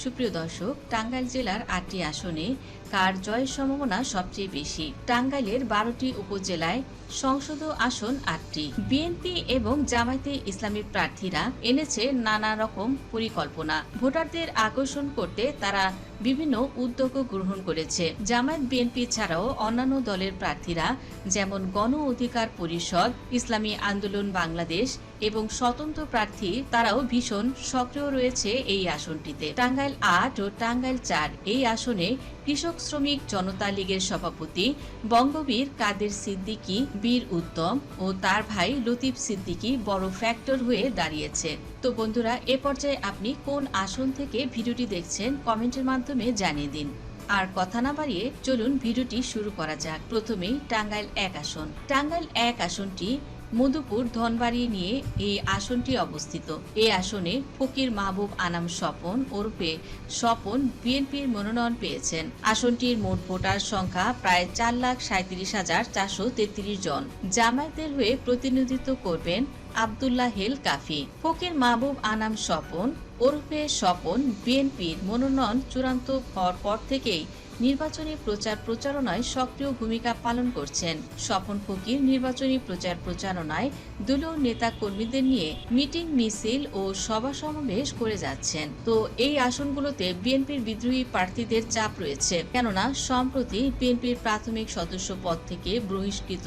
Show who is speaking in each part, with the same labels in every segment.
Speaker 1: সুপ্রিয় দর্শক, টাঙ্গাইল জেলার ৮টি আসনে কার জয়ের সম্ভাবনা সবচেয়ে বেশি? টাঙ্গাইলের ১২টি উপজেলায় সংসদীয় আসন ৮টি। বিএনপি এবং জামায়াতে ইসলামী প্রার্থীরা এনেছে নানা রকম পরিকল্পনা। ভোটারদের আকর্ষণ করতে তারা বিভিন্ন উদ্যোগ গ্রহণ করেছে। জামায়াত বিএনপি ছাড়াও অন্যান্য দলের প্রার্থীরা যেমন গণ অধিকার পরিষদ, ইসলামী আন্দোলন বাংলাদেশ এবং স্বতন্ত্র প্রার্থী তারাও ভীষণ সক্রিয় রয়েছে এই আসনটিতে। টাঙ্গাইল ৮ ও টাঙ্গাইল ৪ এই আসনে কৃষক শ্রমিক জনতা লীগের সভাপতি বঙ্গবীর কাদের সিদ্দিকী, বীর উত্তম ও তার ভাই লতিফ সিদ্দিকী বড় ফ্যাক্টর হয়ে দাঁড়িয়েছে। তো বন্ধুরা, এ পর্যায়ে আপনি কোন আসন থেকে ভিডিওটি দেখছেন কমেন্টের মাধ্যমে জানিয়ে দিন। আর কথা না বাড়িয়ে চলুন ভিডিওটি শুরু করা যাক। প্রথমেই টাঙ্গাইল ১ আসন। টাঙ্গাইল ১ আসনটি মধুপুর ধনবাড়ি নিয়ে এই আসনটি অবস্থিত। এই আসনে ফকির মাহবুব আনাম স্বপন ওরফে স্বপন বিএনপির মনোনয়ন পেয়েছেন। আসনটির মোট ভোটার সংখ্যা প্রায় ৪,৩৭,৪৩৩ জন। জামায়াতের হয়ে প্রতিনিধিত্ব করবেন আব্দুল্লাহ হেল কাফি। ফকির মাহবুব আনাম স্বপন ওরফে স্বপন বিএনপির মনোনয়ন চূড়ান্ত হওয়ার পর থেকেই নির্বাচনী প্রচার প্রচারণায় সক্রিয় ভূমিকা পালন করছেন। স্বপন ফকির নির্বাচনী প্রচার প্রচারণায় দলীয় নেতা কর্মীদের নিয়ে মিটিং, মিছিল ও সভা সমাবেশ করে যাচ্ছেন। তো এই আসনগুলোতে বিএনপির বিদ্রোহী প্রার্থীদের চাপ রয়েছে, কেননা সম্প্রতি বিএনপির প্রাথমিক সদস্য পদ থেকে বহিষ্কৃত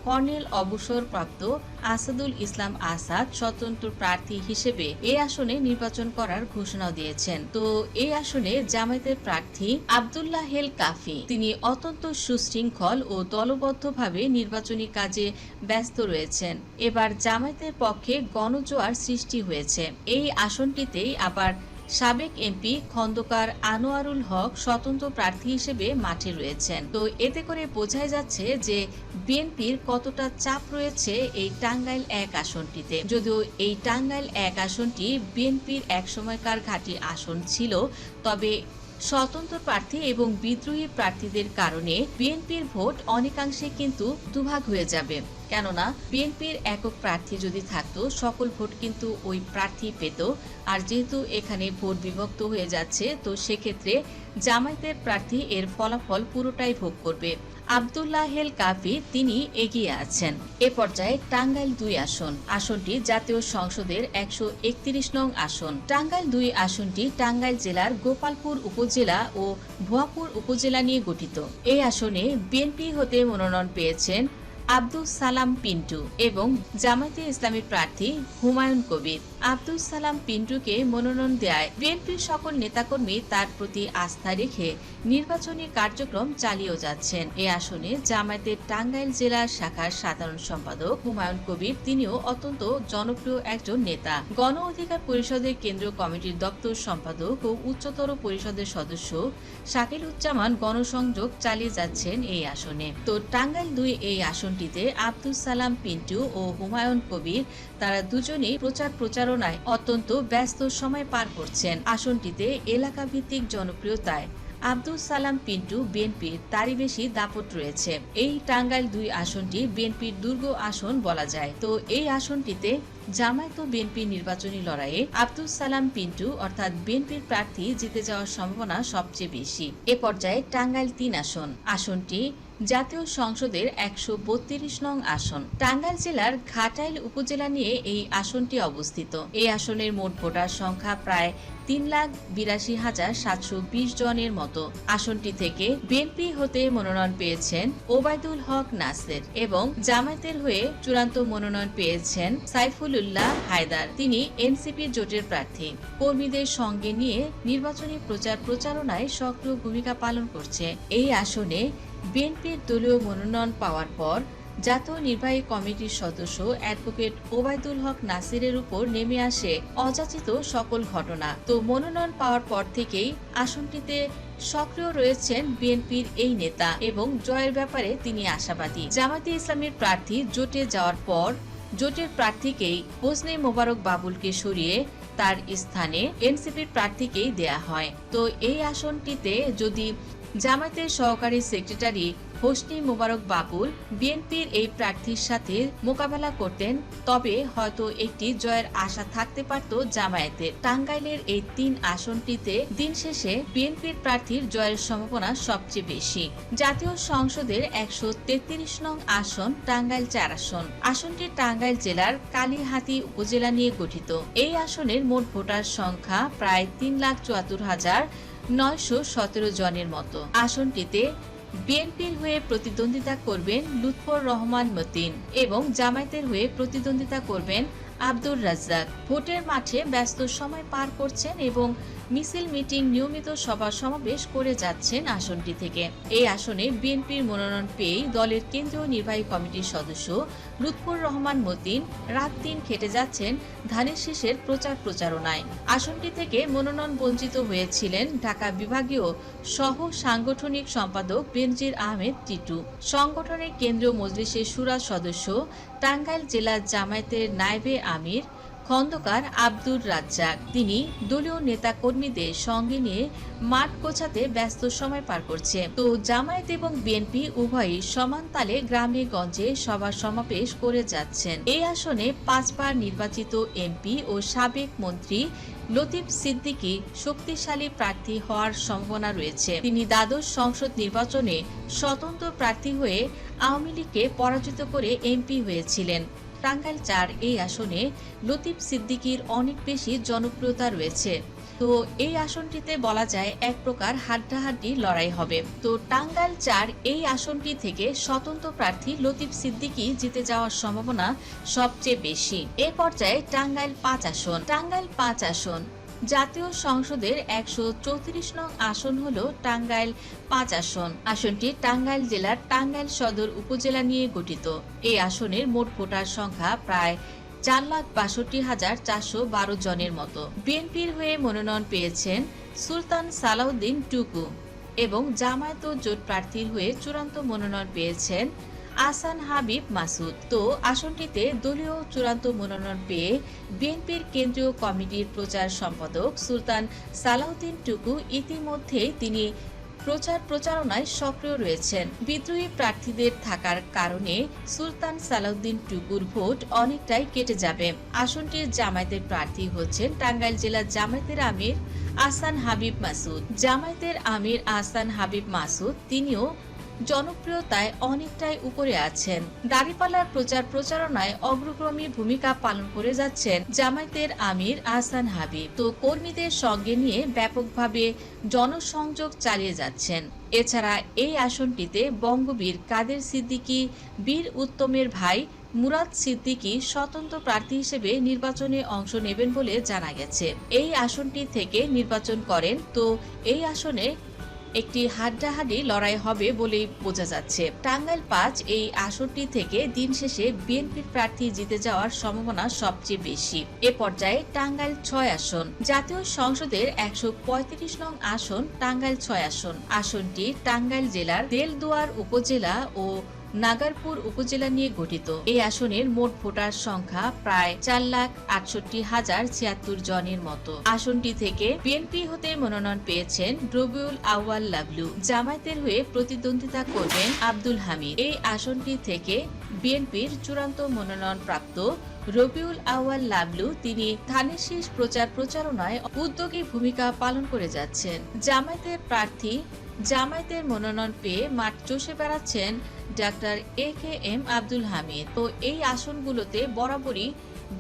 Speaker 1: কর্নেল অবসরপ্রাপ্ত আসাদুল ইসলাম আসাদ স্বতন্ত্র প্রার্থী হিসেবে এই আসনে নির্বাচন করার ঘোষণা দিয়েছেন। তো এই আসনে জামায়াতের প্রার্থী আব্দুল্লাহ হেল কাফি, তিনি অত্যন্ত সুশৃঙ্খল ও দলবদ্ধভাবে নির্বাচনী কাজে ব্যস্ত রয়েছেন। এবার জামায়াতের পক্ষে গণজোয়ার সৃষ্টি হয়েছে। এই আসনটিতেই আবার সাবেক এমপি খন্দকার আনোয়ারুল হক স্বতন্ত্র প্রার্থী হিসেবে মাঠে রয়েছেন। তো এতে করে বোঝাই যাচ্ছে যে বিএনপির কতটা চাপ রয়েছে এই টাঙ্গাইল ১ আসনটিতে। যদিও এই টাঙ্গাইল ১ আসনটি বিএনপির এক সময়কার ঘাঁটি আসন ছিল, তবে স্বতন্ত্র প্রার্থী এবং বিদ্রোহী প্রার্থীদের কারণে বিএনপির ভোট অনেকাংশে কিন্তু দুভাগ হয়ে যাবে। কেননা বিএনপির একক প্রার্থী যদি থাকতো, সকল ভোট কিন্তু ওই প্রার্থী পেত। আর যেহেতু এখানে ভোট বিভক্ত হয়ে যাচ্ছে, তো সেক্ষেত্রে জামায়াতের প্রার্থী এর ফলাফল পুরোটাই ভোগ করবে। আব্দুল্লাহ হেল কাফি তিনি এগিয়ে আছেন। এ পর্যায়ে টাঙ্গাইল ২ আসন। আসনটি জাতীয় সংসদের ১৩১ নং আসন। টাঙ্গাইল ২ আসনটি টাঙ্গাইল জেলার গোপালপুর উপজেলা ও ভুয়াপুর উপজেলা নিয়ে গঠিত। এই আসনে বিএনপি হতে মনোনয়ন পেয়েছেন আব্দুস সালাম পিন্টু এবং জামায়াতে ইসলামী প্রার্থী হুমায়ুন কবির। আব্দুস সালাম পিন্টুকে মনোনয়ন দেয় বিএনপির সকল নেতাকর্মী তার প্রতি আস্থা রেখে নির্বাচনী কার্যক্রম চালিয়েও যাচ্ছেন। এই আসনে জামায়াতের টাঙ্গাইল জেলার শাখার সাধারণ সম্পাদক হুমায়ুন কবির, তিনিও অত্যন্ত জনপ্রিয় একজন নেতা। গণ অধিকার পরিষদের কেন্দ্রীয় কমিটির দপ্তর সম্পাদক ও উচ্চতর পরিষদের সদস্য শাকিলুজ্জামান গণসংযোগ চালিয়ে যাচ্ছেন এই আসনে। তো টাঙ্গাইল ২ এই আসনটিতে আব্দুস সালাম পিন্টু ও হুমায়ুন কবির তারা দুজনেই প্রচার প্রচারণায় অত্যন্ত ব্যস্ত সময় পার করছেন। আসনটিতে এলাকা ভিত্তিক জনপ্রিয়তায় আব্দুস সালাম পিন্টু বিএনপির তারই বেশি দাপট রয়েছে। এই টাঙ্গাইল ২ আসনটি বিএনপির দুর্গ আসন বলা যায়। তো এই আসনটিতে জামায়াত ও বিএনপির নির্বাচনী লড়াইয়ে আব্দুস সালাম পিন্টু অর্থাৎ বিএনপির প্রার্থী জিতে যাওয়ার সম্ভাবনা সবচেয়ে বেশি। এ পর্যায়ে টাঙ্গাইল ৩ আসন। আসনটি জাতীয় সংসদের ১৩২ নং আসন। টাঙ্গাইল জেলার ঘাটাইল উপজেলা নিয়ে এই আসনটি অবস্থিত। এই আসনের মোট ভোটার সংখ্যা প্রায় ৩,৮২,৭২০ জনের মতো। আসনটি থেকে বিএনপি হতে মনোনয়ন পেয়েছেন ওবায়দুল হক নাসের এবং জামায়াতের হয়ে চূড়ান্ত মনোনয়ন পেয়েছেন সাইফুল উল্লাহ হায়দার, তিনি এনসিপি জোটের প্রার্থী। কর্মীদের সঙ্গে নিয়ে নির্বাচনী প্রচার প্রচারণায় সক্রিয় ভূমিকা পালন করছে। এই আসনে বিএনপির দলীয় মনোনয়ন পাওয়ার পর জাতীয় নির্বাহী কমিটির সদস্য অ্যাডভোকেট ওবায়দুল হক নাসিরের উপর নেমে আসে অযাচিত সকল ঘটনা। তো মনোনয়ন পাওয়ার পর থেকেই আসনটিতে সক্রিয় রয়েছেন বিএনপির এই নেতা এবং জয়ের ব্যাপারে তিনি আশাবাদী। জামায়াতে ইসলামীর প্রার্থী জোটে যাওয়ার পর জোটের প্রার্থীকেই হোসনে মোবারক বাবুলকে সরিয়ে তার স্থানে এনসিপির প্রার্থীকেই দেয়া হয়। তো এই আসনটিতে যদি জামায়াতের সহকারী সেক্রেটারি হোসনি মোবারক বাবুল বিএনপির এই প্রার্থীর সাথে মোকাবেলা করতেন, তবে হয়তো একটি জয়ের আশা থাকতে পারত জামায়াতের। টাঙ্গাইলের এই 3 আসনটিতে দিন শেষে বিএনপির প্রার্থীর জয়ের সম্ভাবনা সবচেয়ে বেশি। জাতীয় সংসদের 133 নং আসন টাঙ্গাইল 4 আসন। আসনটি টাঙ্গাইল জেলার কালিহাতী উপজেলা নিয়ে গঠিত। এই আসনের মোট ভোটার সংখ্যা প্রায় 3,74,917 জনের মতো। আসনটিতে বিএনপির হয়ে প্রতিদ্বন্দ্বিতা করবেন লুৎফর রহমান মতিন এবং জামায়াতের হয়ে প্রতিদ্বন্দ্বিতা করবেন আব্দুর রাজ্জাক। ভোটের মাঠে ব্যস্ত সময় পার করছেন এবং মিছিল, মিটিং, নিয়মিত সভা সমাবেশ করে যাচ্ছেন আসনটি থেকে। এই আসনে বিএনপির মনোনয়ন পেয়েই দলের কেন্দ্রীয় নির্বাহী কমিটির সদস্য লুৎফর রহমান মতিন রাত দিন খেটে যাচ্ছেন ধানের শীষের প্রচারণায়। আসনটি থেকে মনোনয়ন বঞ্চিত হয়েছিলেন ঢাকা বিভাগীয় সহ সাংগঠনিক সম্পাদক বেনজির আহমেদ টিটু, সংগঠনের কেন্দ্রীয় মজলিসের শুরা সদস্য, টাঙ্গাইল জেলা জামায়াতের নায়েবে আমির খন্দকার আব্দুর রাজ্জাক। তিনি দলীয় নেতা কর্মীদের সঙ্গে নিয়ে মাঠ গোছাতে ব্যস্ত সময় পার করছে। তো জামায়াত এবং বিএনপি উভয়ই সমান তালে গ্রামে গঞ্জে সভা সমাবেশ করে যাচ্ছেন। এই আসনে 5 বার নির্বাচিত এমপি ও সাবেক মন্ত্রী লতিফ সিদ্দিকী শক্তিশালী প্রার্থী হওয়ার সম্ভাবনা রয়েছে। তিনি দ্বাদশ সংসদ নির্বাচনে স্বতন্ত্র প্রার্থী হয়ে আওয়ামী লীগকে পরাজিত করে এমপি হয়েছিলেন। টাঙ্গাইল 4 এই আসনে লতিফ সিদ্দিকীর অনেক বেশি জনপ্রিয়তা রয়েছে। তো এই আসনটিতে বলা যায় এক প্রকার হাড্ডাহাড্ডি লড়াই হবে। তো টাঙ্গাইল 4 এই আসনটি থেকে স্বতন্ত্র প্রার্থী লতিফ সিদ্দিকী জিতে যাওয়ার সম্ভাবনা সবচেয়ে বেশি। এ পর্যায়ে টাঙ্গাইল 5 আসন। টাঙ্গাইল 5 আসন জাতীয় সংসদের 134 নং আসন হল টাঙ্গাইল 5 আসন। আসনটি টাঙ্গাইল জেলার টাঙ্গাইল সদর উপজেলা নিয়ে গঠিত। এই আসনের মোট ভোটার সংখ্যা প্রায় 4,62,412 জনের মতো। বিএনপির হয়ে মনোনয়ন পেয়েছেন সুলতান সালাউদ্দিন টুকু এবং জামায়াত ও জোট প্রার্থীর হয়ে চূড়ান্ত মনোনয়ন পেয়েছেন আহসান হাবিব মাসুদ। তো আসনটিতে দলীয় চূড়ান্ত মনোনয়ন পেয়ে বিএনপির কেন্দ্রীয় কমিটির প্রচার সম্পাদক সুলতান সালাউদ্দিন টুকু ইতিমধ্যেই তিনি প্রচারণায় সক্রিয় রয়েছেন। বিদ্রোহী প্রার্থীদের থাকার কারণে সুলতান সালাউদ্দিন টুকুর ভোট অনেকটাই কেটে যাবে। আসনটির জামায়াতের প্রার্থী হচ্ছেন টাঙ্গাইল জেলা জামায়াতের আমির আহসান হাবিব মাসুদ। জামায়াতের আমির আহসান হাবিব মাসুদ তিনিও জনপ্রিয়তায় অনেকটাই উপরে আছেন। দাঁড়িপাল্লার প্রচারণায় অগ্রগামী ভূমিকা পালন করে যাচ্ছেন জামায়াতের আমির আহসান হাবিব। তো কর্মীদের সঙ্গে নিয়ে ব্যাপকভাবে জনসংযোগ চালিয়ে যাচ্ছেন। এছাড়া এই আসনটিতে বঙ্গবীর কাদের সিদ্দিকী বীর উত্তমের ভাই মুরাদ সিদ্দিকী স্বতন্ত্র প্রার্থী হিসেবে নির্বাচনে অংশ নেবেন বলে জানা গেছে। এই আসনটি থেকে নির্বাচন করেন। তো এই আসনে একটি হাড্ডাহাড্ডি লড়াই হবে বলেই বোঝা যাচ্ছে। টাঙ্গাইল 5 এই আসনটি থেকে দিন শেষে বিএনপির প্রার্থী জিতে যাওয়ার সম্ভাবনা সবচেয়ে বেশি। এ পর্যায়ে টাঙ্গাইল 6 আসন। জাতীয় সংসদের 135 নং আসন টাঙ্গাইল 6 আসন। আসনটি টাঙ্গাইল জেলার দেলদুয়ার উপজেলা ও নাগারপুর উপজেলা নিয়ে গঠিত। এই আসনের মোট ভোটার সংখ্যা প্রায় 4,68,076 জনের মতো। আসনটি থেকে বিএনপি হতে মনোনয়ন পেয়েছেন রবিউল আউয়াল লাবলু। জামায়াতের হয়ে প্রতিদ্বন্দ্বিতা করবেন আব্দুল হামিদ। এই আসনটি থেকে বিএনপির চূড়ান্ত মনোনয়ন প্রাপ্ত রবিউল আউয়াল লাবলু তিনি ধানের শীষ প্রচারণায় উদ্যোগী ভূমিকা পালন করে যাচ্ছেন। জামায়াতের মনোনয়ন পেয়ে মাঠ চষে বেড়াচ্ছেন ডাক্তার AKM আব্দুল হামিদ। তো এই আসনগুলোতে বরাবরই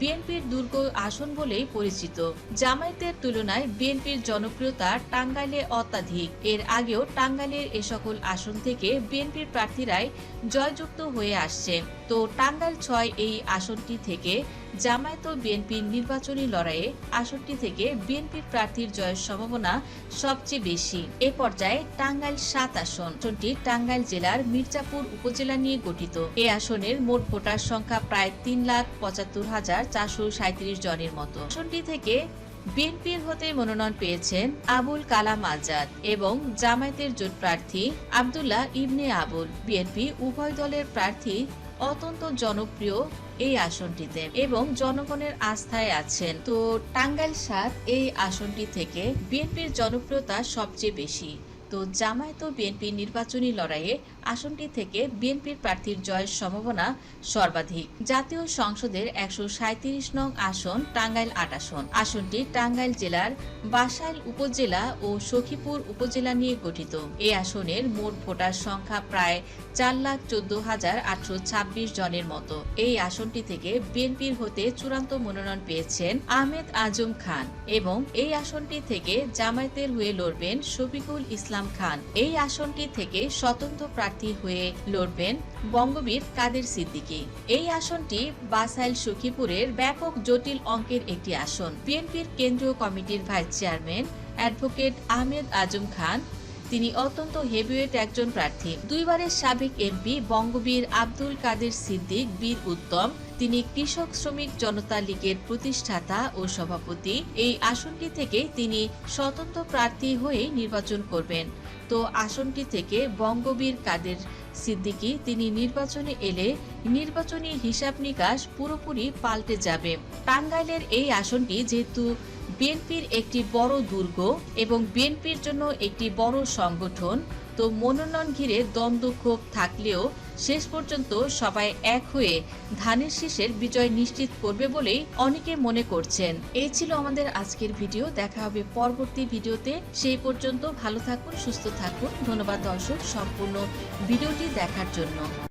Speaker 1: বিএনপির দুর্গ আসন বলেই পরিচিত। জামায়াতের তুলনায় বিএনপির জনপ্রিয়তা টাঙ্গাইলে অত্যাধিক। এর আগেও টাঙ্গাইলের এ সকল আসন থেকে বিএনপির প্রার্থীরাই জয়যুক্ত হয়ে আসছে। তো টাঙ্গাইল 6 এই আসনটি থেকে জামায়াত ও বিএনপির নির্বাচনী লড়াইয়ে আসনটি থেকে বিএনপির প্রার্থীর জয়ের সম্ভাবনা সবচেয়ে বেশি। এ পর্যায়ে টাঙ্গাইল 7 আসন। আসনটি টাঙ্গাইল জেলার মির্জাপুর উপজেলা নিয়ে গঠিত। এই আসনের মোট ভোটার সংখ্যা প্রায় 3,75,437 জনের মতো। আসনটি থেকে বিএনপির হতে মনোনয়ন পেয়েছেন আবুল কালাম আজাদ এবং জামায়াতের জোট প্রার্থী আব্দুল্লাহ ইবনে আবুল। বিএনপি উভয় দলের প্রার্থী অত্যন্ত জনপ্রিয় এই আসনটিতে এবং জনগণের আস্থায় আছেন। তো টাঙ্গাইল 7 এই আসনটি থেকে বিএনপির জনপ্রিয়তা সবচেয়ে বেশি। তো জামায়াত ও বিএনপির নির্বাচনী লড়াইয়ে আসনটি থেকে বিএনপির প্রার্থীর জয়ের সম্ভাবনা সর্বাধিক। জাতীয় সংসদের 137 নং আসন টাঙ্গাইল 8 আসন। আসনটি টাঙ্গাইল জেলার বাসাইল উপজেলা ও সখীপুর উপজেলা নিয়ে গঠিত। এই আসনের মোট ভোটার সংখ্যা প্রায় 4,14,826 জনের মতো। এই আসনটি থেকে বিএনপির হতে চূড়ান্ত মনোনয়ন পেয়েছেন আহমেদ আজম খান এবং এই আসনটি থেকে জামায়াতের হয়ে লড়বেন শফিকুল ইসলাম খান। এই আসনটি থেকে স্বতন্ত্র প্রার্থী হয়ে লড়বেন বঙ্গবীর কাদের সিদ্দিকী। এই আসনটি বাসাইল সখীপুরের ব্যাপক জটিল অঙ্কের একটি আসন। বিএনপির কেন্দ্রীয় কমিটির vice chairman advocate Ahmed Azam Khan, তিনি অত্যন্ত হেভিওয়েট একজন প্রার্থী। দুইবারের সাবেক এমপি বঙ্গবীর আব্দুল কাদের সিদ্দিক বীর উত্তম, তিনি কৃষক শ্রমিক জনতা লীগের প্রতিষ্ঠাতা ও সভাপতি। এই আসনটি থেকে তিনি স্বতন্ত্র প্রার্থী হয়ে নির্বাচন করবেন। তো আসনটি থেকে বঙ্গবীর কাদের সিদ্দিকী তিনি নির্বাচনে এলে নির্বাচনী হিসাব নিকাশ পুরোপুরি পাল্টে যাবে। টাঙ্গাইলের এই আসনটি যেহেতু বিএনপির একটি বড় দুর্গ এবং বিএনপির জন্য একটি বড় সংগঠন, তো মনোনয়ন ঘিরে দ্বন্দ্বক্ষোভ থাকলেও শেষ পর্যন্ত সবাই এক হয়ে ধানের শীষের বিজয় নিশ্চিত করবে বলেই অনেকে মনে করছেন। এই ছিল আমাদের আজকের ভিডিও। দেখা হবে পরবর্তী ভিডিওতে। সেই পর্যন্ত ভালো থাকুন, সুস্থ থাকুন। ধন্যবাদ দর্শক সম্পূর্ণ ভিডিওটি দেখার জন্য।